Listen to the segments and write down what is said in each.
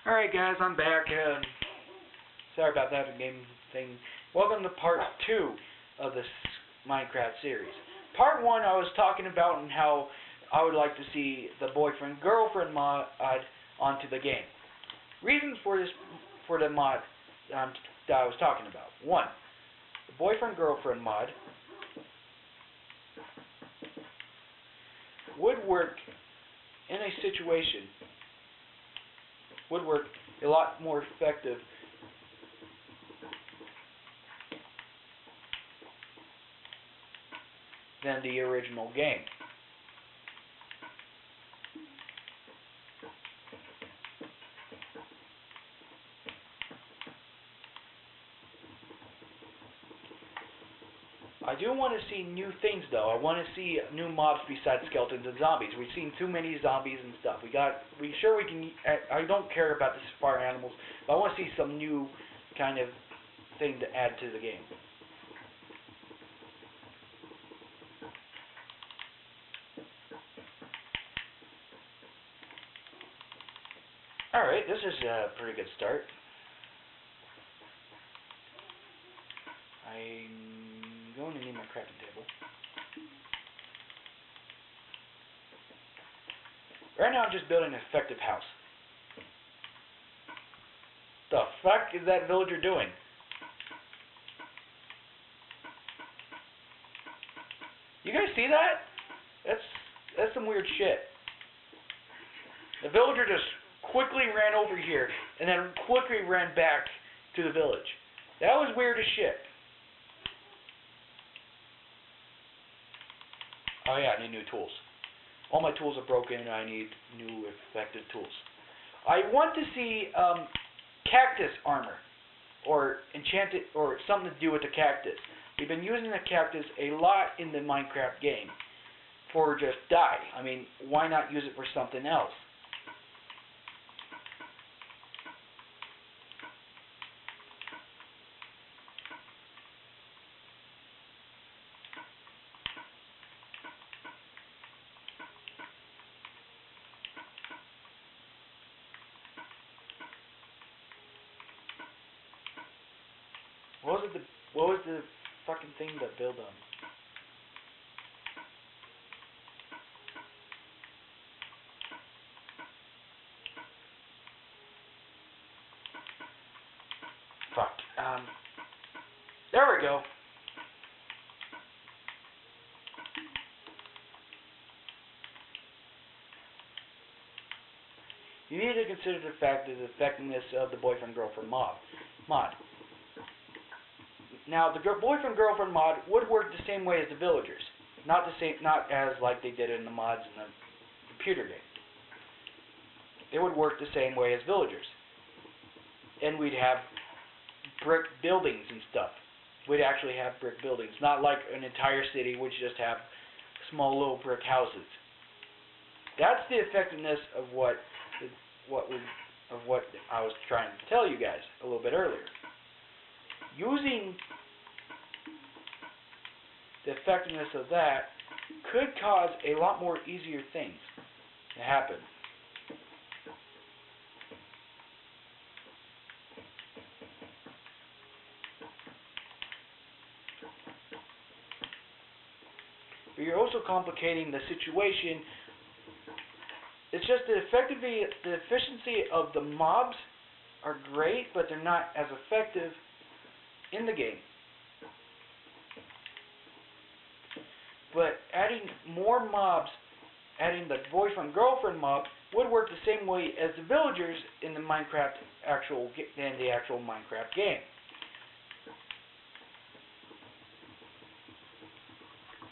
Alright guys, I'm back. Sorry about that game thing. Welcome to part 2 of this Minecraft series. Part 1 I was talking about and how I would like to see the boyfriend-girlfriend mod onto the game. Reasons for the mod that I was talking about. 1. The boyfriend-girlfriend mod would work in a situation, would work a lot more effective than the original game. I do want to see new things though. I want to see new mobs besides skeletons and zombies. We've seen too many zombies and stuff. I don't care about the fire animals, but I want to see some new kind of thing to add to the game. Alright, this is a pretty good start. I'm going to need my crafting table. Right now I'm just building an effective house. The fuck is that villager doing? You guys see that? That's some weird shit. The villager just quickly ran over here and then quickly ran back to the village. That was weird as shit. Oh yeah, I need new tools. All my tools are broken and I need new effective tools. I want to see cactus armor or enchanted or something to do with the cactus. We've been using the cactus a lot in the Minecraft game for just dye. I mean, why not use it for something else? What was the fucking thing that built on? Fuck. There we go. You need to consider the fact of the effectiveness of the boyfriend-girlfriend mod. Now, the boyfriend-girlfriend mod would work the same way as the villagers, not as like they did in the mods in the computer game. It would work the same way as villagers, and we'd have brick buildings and stuff. We'd actually have brick buildings, not like an entire city which just have small little brick houses. That's the effectiveness of what I was trying to tell you guys a little bit earlier. Using the effectiveness of that could cause a lot more easier things to happen. But you're also complicating the situation. It's just the efficiency of the mobs are great, but they're not as effective in the game. But adding more mobs, adding the boyfriend-girlfriend mob, would work the same way as the villagers in the actual Minecraft game.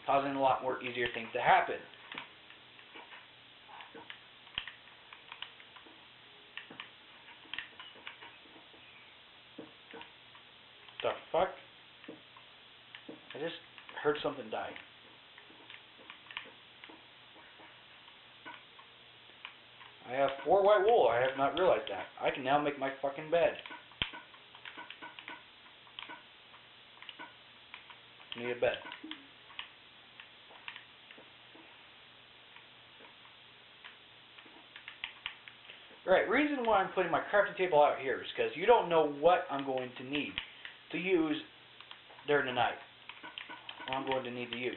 Causing a lot more easier things to happen. The fuck? I just heard something die. I have 4 white wool. I have not realized that. I can now make my fucking bed. Need a bed. Right, reason why I'm putting my crafting table out here is because you don't know what I'm going to need to use during the night. What I'm going to need to use.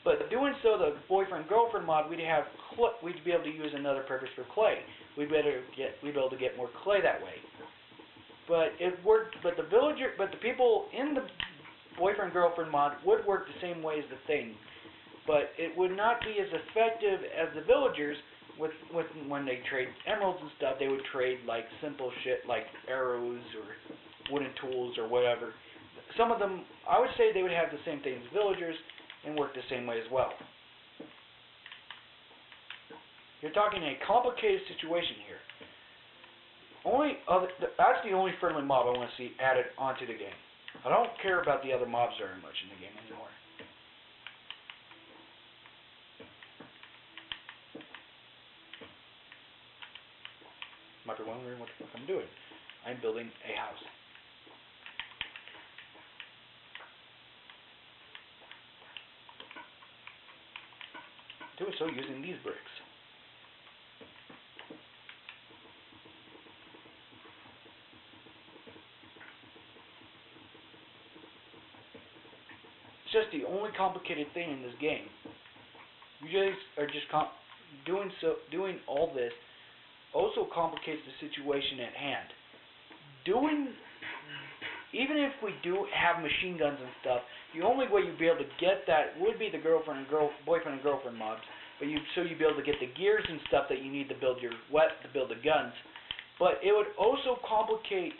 But doing so, the boyfriend-girlfriend mod, we'd be able to use another purpose for clay. We'd be able to get more clay that way. But it worked. But the people in the boyfriend-girlfriend mod would work the same way as the thing. But it would not be as effective as the villagers with when they trade emeralds and stuff. They would trade like simple shit like arrows or wooden tools or whatever. Some of them, I would say, they would have the same thing as villagers and work the same way as well. You're talking a complicated situation here. That's the only friendly mob I want to see added onto the game. I don't care about the other mobs very much in the game anymore. Might be wondering what the fuck I'm doing. I'm building a house. Do so using these bricks. It's just the only complicated thing in this game. You guys are just doing all this also complicates the situation at hand. Even if we do have machine guns and stuff, the only way you'd be able to get that would be the boyfriend and girlfriend mobs. But you'd be able to get the gears and stuff that you need to build the guns. But it would also complicate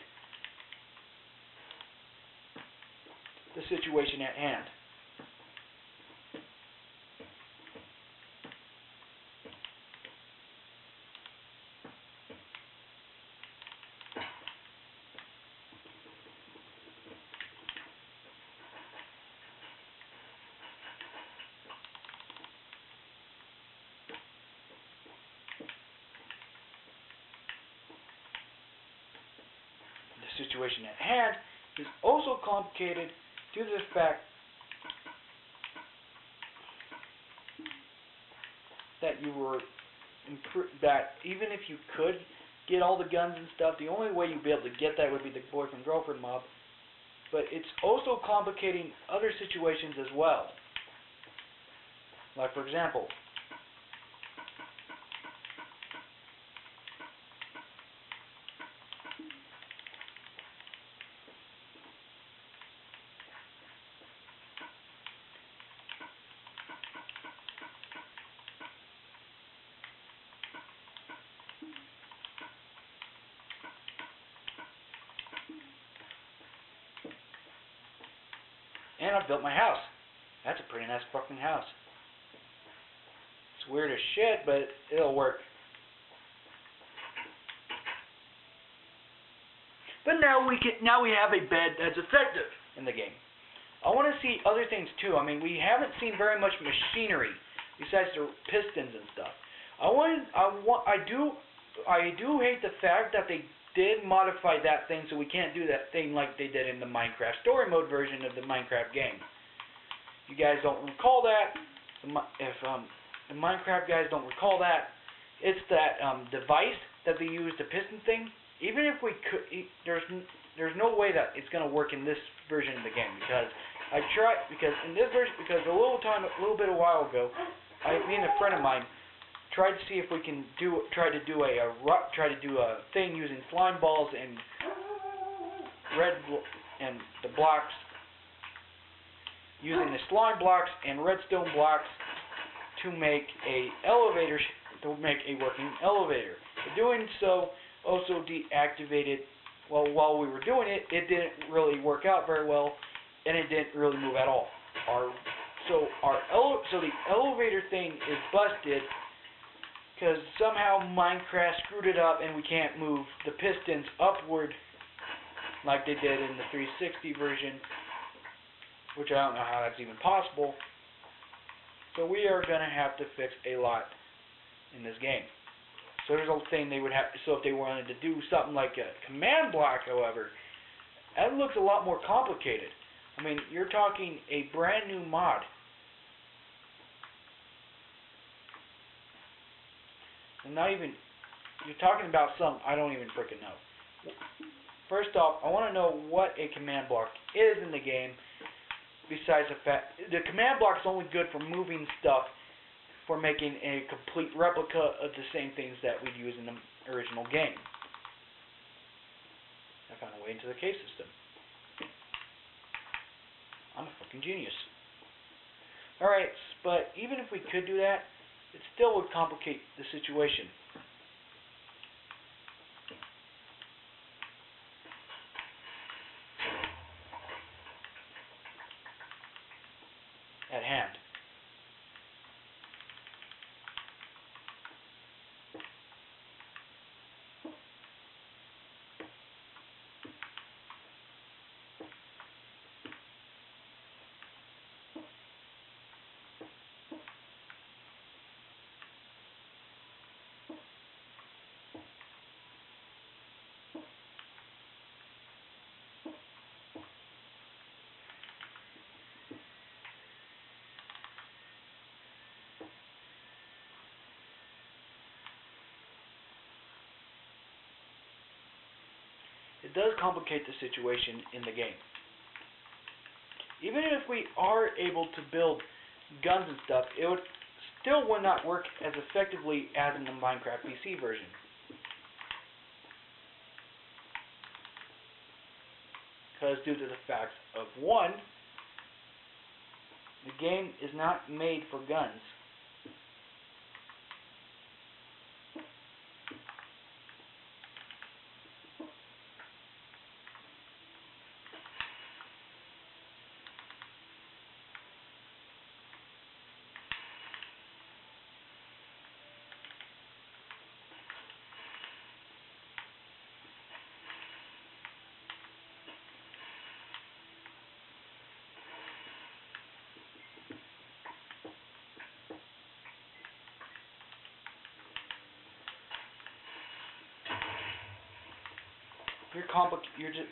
the situation at hand. The situation at hand is also complicated due to the fact that even if you could get all the guns and stuff, the only way you'd be able to get that would be the boyfriend-girlfriend mob. But it's also complicating other situations as well. Like, for example, and I've built my house. That's a pretty nice fucking house. It's weird as shit, but it'll work. But now we have a bed that's effective in the game. I want to see other things too. I mean, we haven't seen very much machinery besides the pistons and stuff. I do hate the fact that they did modify that thing so we can't do that thing like they did in the Minecraft story mode version of the Minecraft game. If you guys don't recall that, if the Minecraft guys don't recall that, it's that device that they use, the piston thing. Even if we could, there's no way that it's going to work in this version of the game because in this version, because a while ago, me and a friend of mine tried to see if we can try to do a thing using slime balls and the blocks, using the slime blocks and redstone blocks to make a working elevator. But doing so also deactivated. Well, while we were doing it, it didn't really work out very well, and it didn't really move at all. So the elevator thing is busted because somehow Minecraft screwed it up, and we can't move the pistons upward like they did in the 360 version. which I don't know how that's even possible. So we are going to have to fix a lot in this game. So there's a thing they would have. So if they wanted to do something like a command block, however, that looks a lot more complicated. I mean, you're talking a brand new mod. And not even, you're talking about some I don't even freaking know. First off, I want to know what a command block is in the game. Besides the fact, the command block is only good for moving stuff, for making a complete replica of the same things that we'd use in the original game. I found a way into the case system. I'm a fucking genius. Alright, but even if we could do that, it still would complicate the situation. At hand. It does complicate the situation in the game. Even if we are able to build guns and stuff, it would not work as effectively as in the Minecraft PC version. Because due to the fact of one, the game is not made for guns.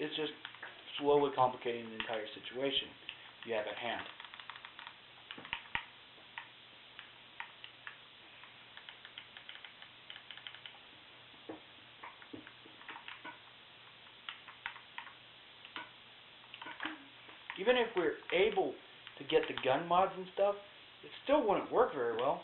It's just slowly complicating the entire situation you have at hand. Even if we're able to get the gun mods and stuff, it still wouldn't work very well.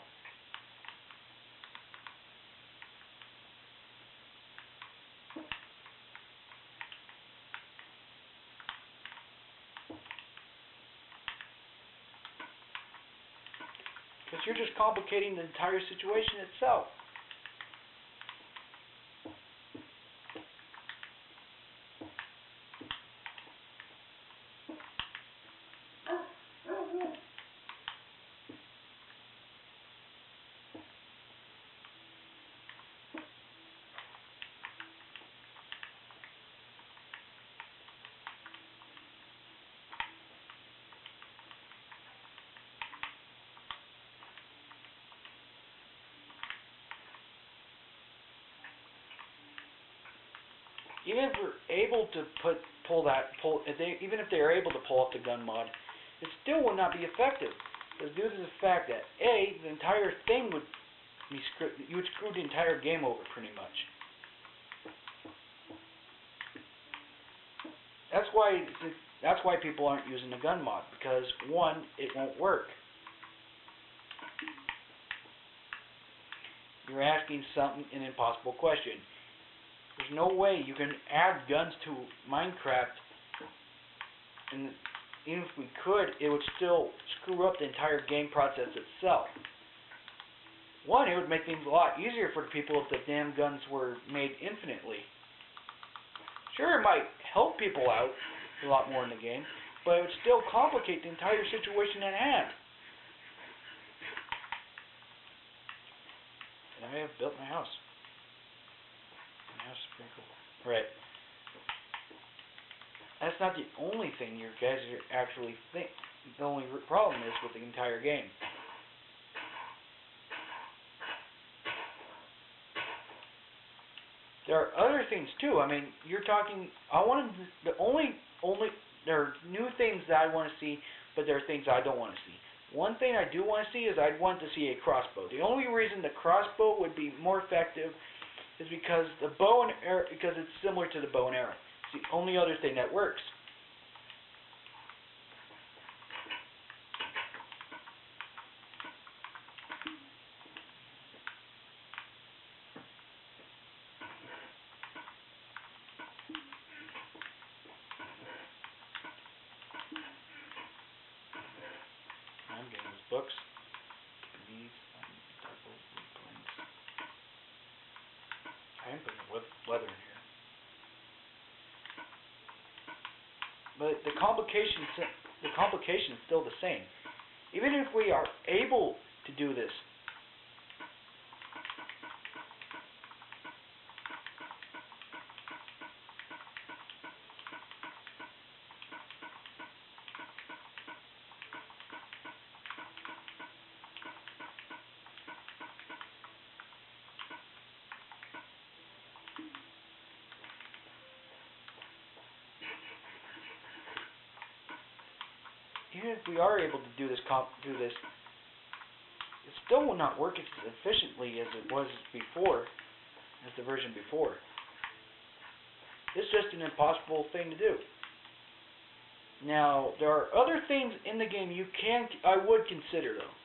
Because you're just complicating the entire situation itself. Even if we're able to even if they are able to pull up the gun mod, it still would not be effective. Because due to the fact that the entire thing would be screwed, you would screw the entire game over pretty much. That's why people aren't using the gun mod, because one, it won't work. You're asking an impossible question. There's no way you can add guns to Minecraft, and even if we could, it would still screw up the entire game process itself. One, it would make things a lot easier for people if the damn guns were made infinitely. Sure, it might help people out a lot more in the game, but it would still complicate the entire situation at hand. And I may have built my house. That's pretty cool. Right. That's not the only thing you guys are actually The only problem is with the entire game. There are other things too. I mean, you're talking. I wanted the only there are new things that I want to see, but there are things I don't want to see. One thing I do want to see is I'd want to see a crossbow. The only reason the crossbow would be more effective is because the bow and arrow, because it's similar to the bow and arrow. It's the only other thing that works. I'm getting those books. These double blanks. I am putting leather in here. But the complication is still the same. Even if we are able to do this, even if we are able to do this, it still will not work as efficiently as it was before, as the version before. It's just an impossible thing to do. Now, there are other things in the game I would consider though.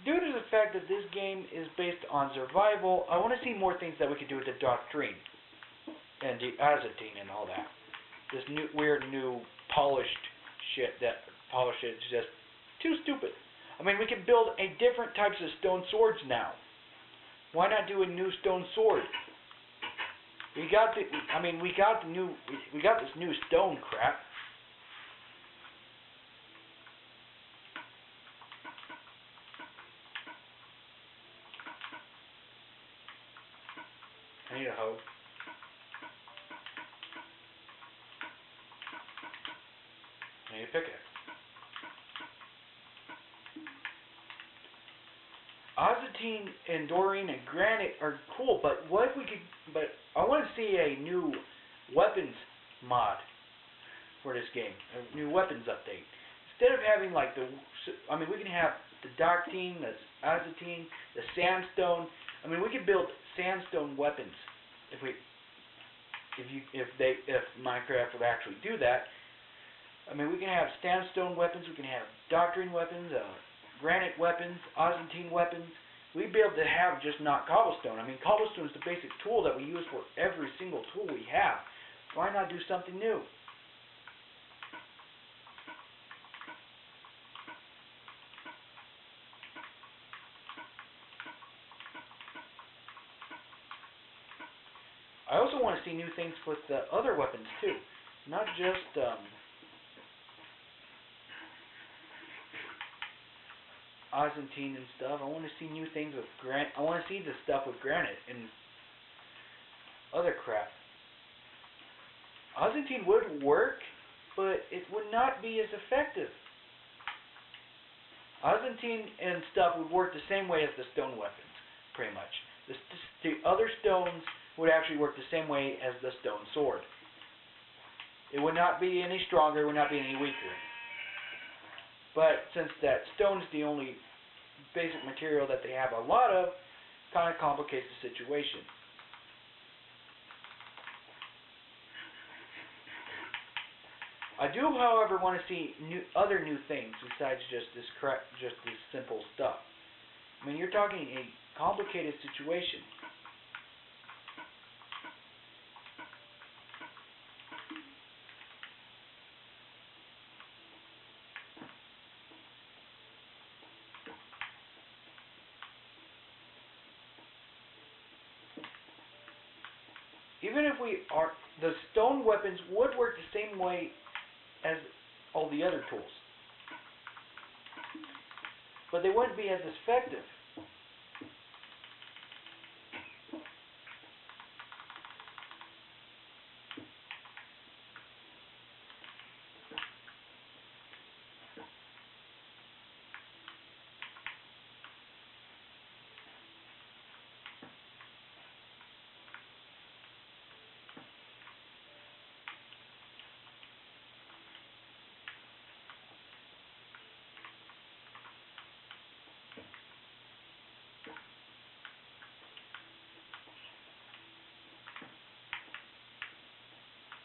Due to the fact that this game is based on survival, I want to see more things that we could do with the doctrine and the azotine and all that. This weird new polished shit that is just too stupid. I mean, we can build different types of stone swords now. Why not do a new stone sword? We got this new stone crap. I need a hoe. I need a pickaxe. Azotine and dorine and granite are cool, but what if we could? But I want to see a new weapons mod for this game, a new weapons update. Instead of having like we can have the darktine, the azotine, the sandstone. I mean, we could build sandstone weapons if Minecraft would actually do that. I mean, we can have sandstone weapons, we can have doctrine weapons, granite weapons, azotine weapons. We'd be able to have just not cobblestone. I mean, cobblestone is the basic tool that we use for every single tool we have. Why not do something new? I also want to see new things with the other weapons too, not just azotine and stuff. I want to see new things with granite. I want to see the stuff with granite and other crap. Azotine would work, but it would not be as effective. Azotine and stuff would work the same way as the stone weapons, pretty much. The other stones would actually work the same way as the stone sword. It would not be any stronger, it would not be any weaker. But since that stone is the only basic material that they have a lot of, kind of complicates the situation. I do, however, want to see other new things besides just this simple stuff. I mean, you're talking a complicated situation. Even if the stone weapons would work the same way as all the other tools, but they wouldn't be as effective.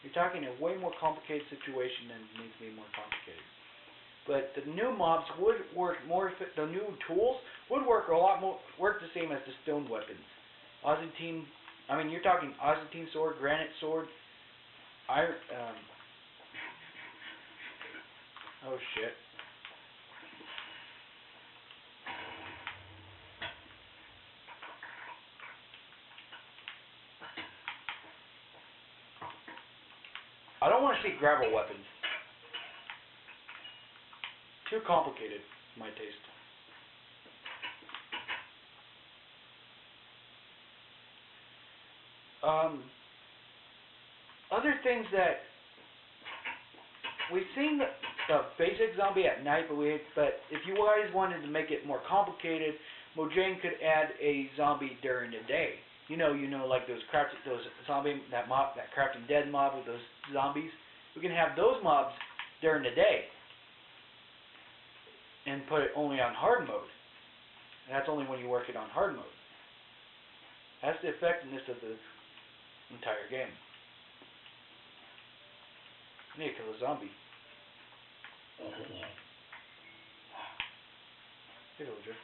You're talking a way more complicated situation than needs to be more complicated. But the new mobs would work more. The new tools would work a lot more. Work the same as the stone weapons. Ozantine. I mean, you're talking Ozantine sword, granite sword, iron. Oh shit. I don't want to see gravel weapons. Too complicated, for my taste. Other things that we've seen the basic zombie at night, but if you guys wanted to make it more complicated, Mojang could add a zombie during the day. You know, like those zombie that crafting dead mob with those zombies. We can have those mobs during the day, and put it only on hard mode. And that's only when you work it on hard mode. That's the effectiveness of the entire game. I need to kill a zombie. Hey, villager.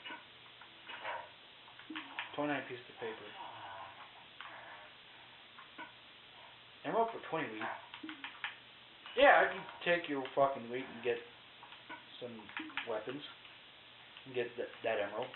29 pieces of paper. Emerald for 20 wheat. Yeah, I can take your fucking wheat and get some weapons. And get that emerald.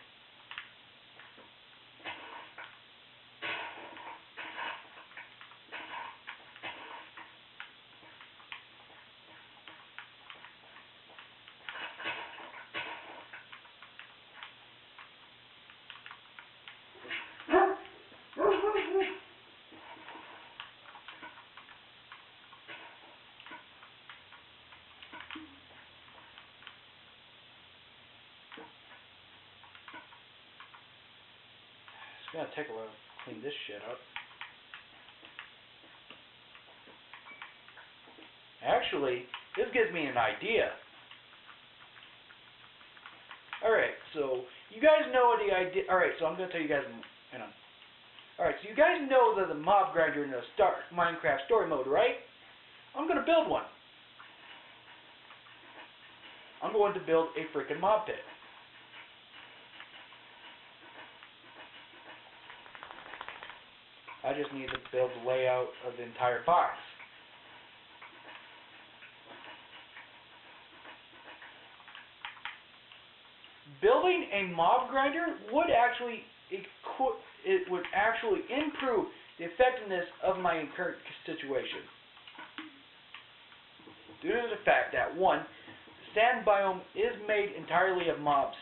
It's gonna take a while to clean this shit up. Actually, this gives me an idea. Alright, so you guys know the idea. Alright, so I'm gonna tell you guys. Alright, so you guys know the mob grinder in the Minecraft story mode, right? I'm gonna build one. I'm going to build a freaking mob pit. I just need to build the layout of the entire box. Building a mob grinder would actually improve the effectiveness of my current situation. Due to the fact that one, the sand biome is made entirely of mobs.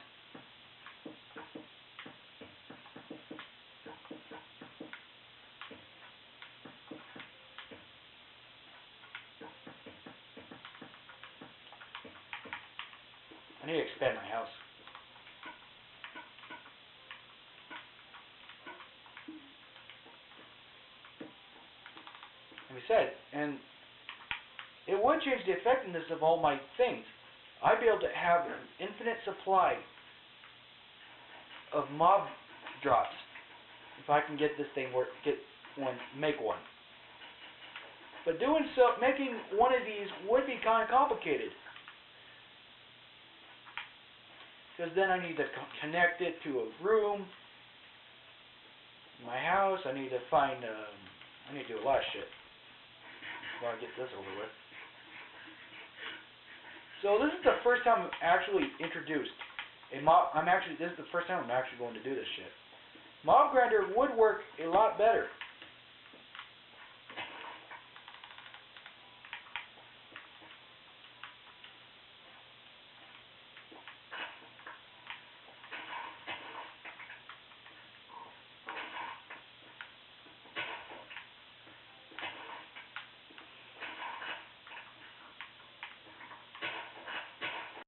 I need to expand my house. Like I said, and it would change the effectiveness of all my things. I'd be able to have an infinite supply of mob drops if I can get this thing make one. But doing so, making one of these would be kind of complicated. Because then I need to connect it to a room in my house. I need to find, I need to do a lot of shit before I get this over with. So this is the first time I've actually introduced a mob. This is the first time I'm actually going to do this shit. Mob grinder would work a lot better.